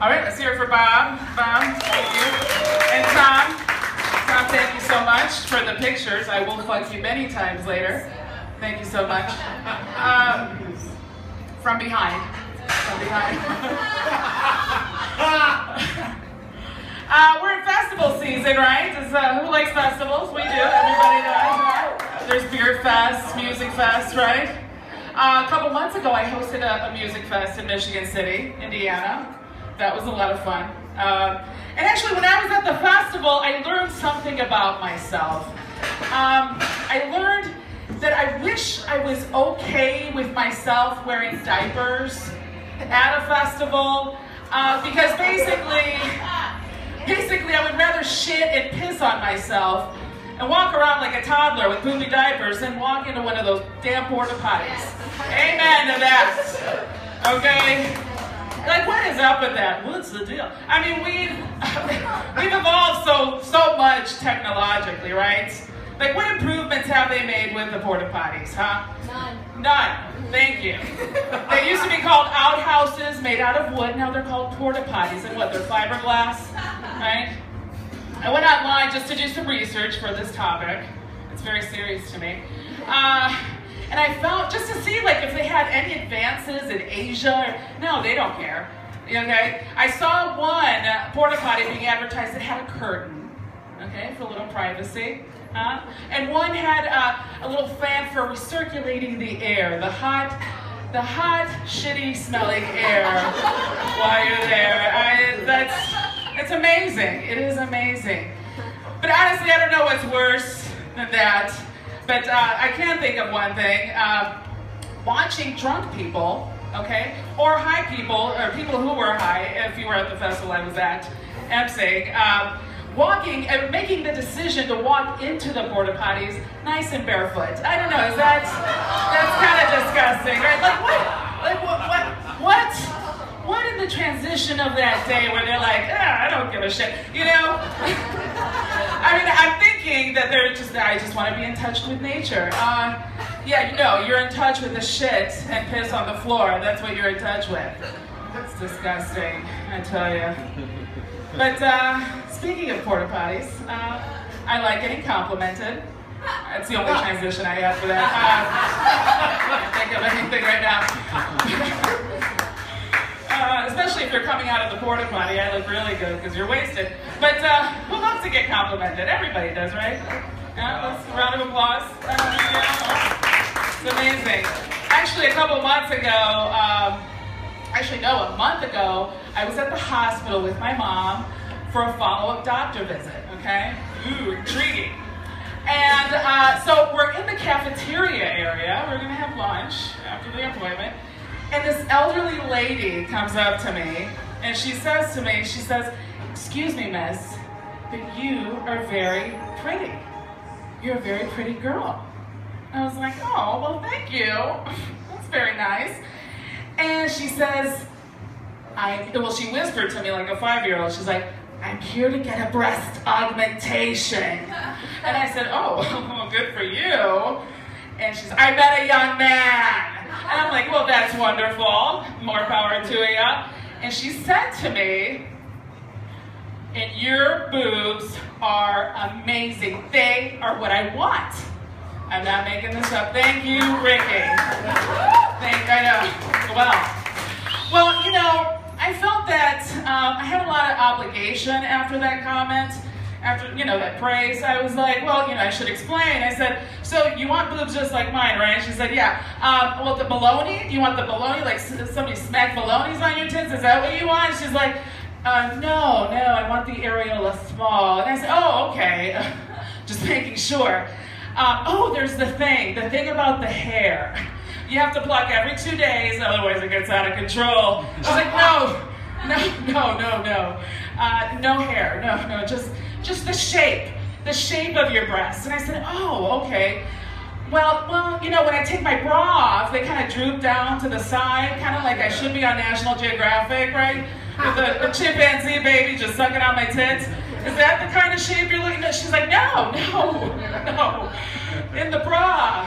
All right, let's hear it for Bob. Bob, thank you. And Tom. Tom, thank you so much for the pictures. I will fuck you many times later. Thank you so much. From behind. From behind. We're in festival season, right? Who likes festivals? We do. Everybody does. There's beer fest, music fest, right? A couple months ago, I hosted a music fest in Michigan City, Indiana. That was a lot of fun. And actually, when I was at the festival, I learned something about myself. I learned that I wish I was okay with myself wearing diapers at a festival, because basically I would rather shit and piss on myself and walk around like a toddler with poopy diapers than walk into one of those damn porta potties. Amen to that. Okay? Like, what is up with that? What's the deal? I mean, we've evolved so much technologically, right? Like, what improvements have they made with the porta potties, huh? None. Thank you. They used to be called outhouses made out of wood. Now they're called porta potties. And what, they're fiberglass, right? I went online just to do some research for this topic. It's very serious to me. And I found, just to see like if they had any advances in Asia. No, they don't care. Okay? I saw one porta potty being advertised that had a curtain, okay, for a little privacy. And one had a little fan for recirculating the air, the hot, shitty smelling air while you're there. It's amazing. It is amazing. But honestly, I don't know what's worse than that. But I can think of one thing. Watching drunk people, okay, or high people, or people who were high, if you were at the festival I was at, emceeing, walking and making the decision to walk into the porta potties nice and barefoot. I don't know, that's kind of disgusting, right? What in the transition of that day where they're like, I don't give a shit, you know? I mean, I'm thinking that I just want to be in touch with nature. Yeah, you know, you're in touch with the shit and piss on the floor. That's what you're in touch with. That's disgusting, I tell you. But speaking of porta potties, I like getting complimented. That's the only transition I have for that. I can't think of anything right now. Especially if you're coming out of the porta potty, I look really good because you're wasted. But who loves to get complimented? Everybody does, right? Yeah, let's round of applause. It's amazing. Actually, a month ago, I was at the hospital with my mom for a follow-up doctor visit, okay? Ooh, intriguing. And so we're in the cafeteria area. We're gonna have lunch after the appointment. And this elderly lady comes up to me and she says, "Excuse me, miss, but you are very pretty. You're a very pretty girl." I was like, "Oh, well, thank you. That's very nice." And she says, she whispered to me like a 5-year-old. She's like, "I'm here to get a breast augmentation." And I said, "Oh, good for you." And she's, "I met a young man." And I'm like, "Well, that's wonderful. More power to you." And she said to me, "And your boobs are amazing. They are what I want." I'm not making this up. Thank you, Ricky. I know. Well, you know, I felt that I had a lot of obligation after that comment. After, you know, that praise, I was like, well, you know, I should explain. I said, "So you want boobs just like mine, right?" She said, "Yeah." "Well, the baloney? Do you want the baloney? Like somebody smacked balonies on your tits? Is that what you want?" She's like, No, I want the areola small." And I said, "Oh, okay." Just making sure. "Oh, there's the thing about the hair. You have to pluck every 2 days, otherwise it gets out of control." She's like, No. No hair, no, just the shape of your breasts." And I said, "Oh, okay. Well, you know, when I take my bra off, they kind of droop down to the side, kind of like I should be on National Geographic, right? With the chimpanzee baby just sucking on my tits. Is that the kind of shape you're looking at?" She's like, No. In the bra.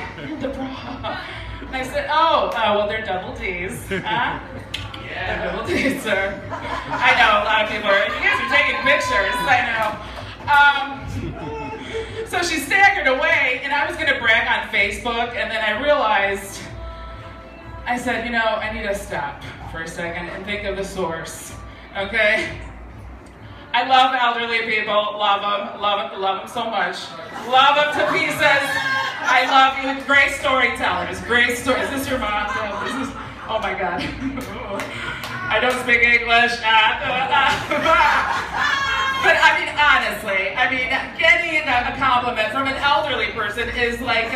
And I said, oh, well, they're double Ds. Huh? Yeah, we'll take it, sir. I know a lot of people are, you guys are taking pictures, I know. So she staggered away, and I was going to brag on Facebook, and then I realized, I said, you know, I need to stop for a second and think of the source, okay? I love elderly people, love them so much. Love them to pieces. I love you, great storytellers, great stories. Is this your mom? Oh my God. I don't speak English. But I mean, honestly, getting a compliment from an elderly person is like,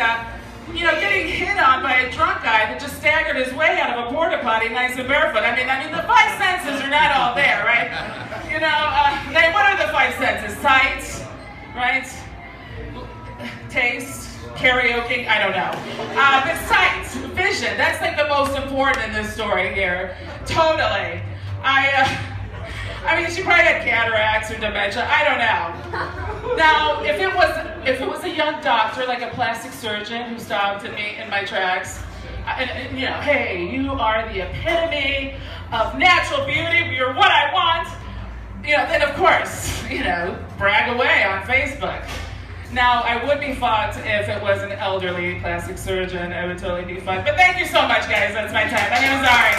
you know, getting hit on by a drunk guy that just staggered his way out of a porta potty nice and barefoot. I mean, the five senses are not all there, right? You know, what are the five senses? Sight, right? Taste, karaoke, I don't know. But sight, vision, that's like the most important in this story here. Totally. I mean, she probably had cataracts or dementia, I don't know. Now, if it was a young doctor, like a plastic surgeon who stopped me in my tracks, and you know, hey, you are the epitome of natural beauty, you're what I want, you know, then of course, you know, brag away on Facebook. Now, I would be fucked if it was an elderly plastic surgeon. I would totally be fucked. But thank you so much, guys. That's my time. My name is Ari.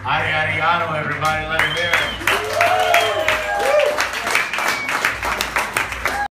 Ariano, everybody, let him